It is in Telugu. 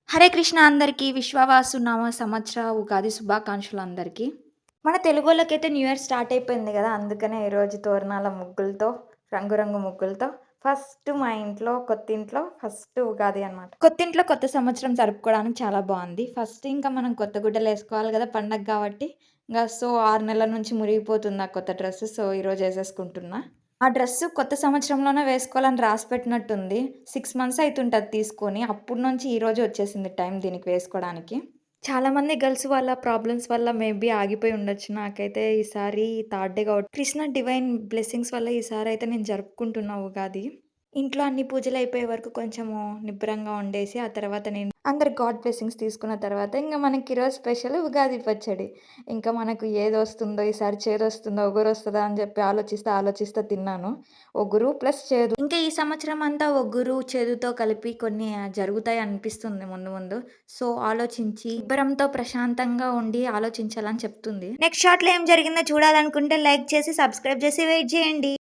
హరే కృష్ణ అందరికీ విశ్వవాసు నామ సంవత్సర ఉగాది శుభాకాంక్షలు అందరికీ. మన తెలుగోళ్ళకైతే న్యూ ఇయర్ స్టార్ట్ అయిపోయింది గదా! అందుకనే ఈరోజు తోరణాల ముగ్గులతో, రంగురంగు ముగ్గులతో ఫస్ట్ మా ఇంట్లో కొత్తింట్లో ఫస్ట్ ఉగాది అనమాట. కొత్తింట్లో కొత్త సంవత్సరం జరుపుకోవడానికి చాలా బావుంది. ఫస్ట్ ఇంకా మనం కొత్త గుడ్డలేసుకోవాలి గదా! పండగ గాబట్టి. సో, 6 నెలల నుంచి మురిగిపోతుంది ఆ కొత్త డ్రెస్. సో, ఈరోజు ఏసేసుకుంటున్నా. ఆ డ్రెస్సు కొత్త సంవత్సరంలోనే వేసుకోవాలని రాసిపెట్టినట్టుంది. 6 మంత్స్ అయితుంటది తీసుకొని. అప్పటి నుంచి ఈరోజు వచ్చేసింది టైం దీనికి వేసుకోడానికి. చాలామంది గర్ల్స్ వాళ్ళ ప్రాబ్లమ్స్ వల్ల మేబీ ఆగిపోయి ఉండొచ్చు. నాకైతే ఈసారి థర్డ్ డే కాబట్టి కృష్ణ డివైన్ బ్లెస్సింగ్స్ వల్ల ఈసారైతే నేను జరుపుకుంటున్నా ఉగాది. ఇంట్లో అన్ని పూజలయిపోయే వరకు కొంచెము నిబ్బరంగా ఉండేసి, ఆ తర్వాత నేను అందరి గాడ్ బ్లెస్సింగ్స్ తీసుకున్న తర్వాత ఇంగ మనకి ఈరోజు స్పెషల్ ఉగాది పచ్చడి. ఇంకా మనకు ఏదొస్తుందో ఈసారి చేదొస్తుందో, ఒగురొస్తదా అని జెప్పి ఆలోచిస్తా తిన్నాను. ఒగురు ప్లస్ చేదు. ఇంకా ఈ సంవత్సరం అంతా ఒగురు, చేదుతో కలిపి కొన్ని జరుగుతాయి అనిపిస్తుంది ముందు ముందు. సో, ఆలోచించి నిబ్బరంతో ప్రశాంతంగా ఉండి ఆలోచించాలని చెప్తుంది. నెక్స్ట్ షాట్‌లో ఏం జరిగిందో చూడాలనుకుంటే లైక్ చేసి, సబ్స్క్రైబ్ చేసి వెయిట్ జేయండి.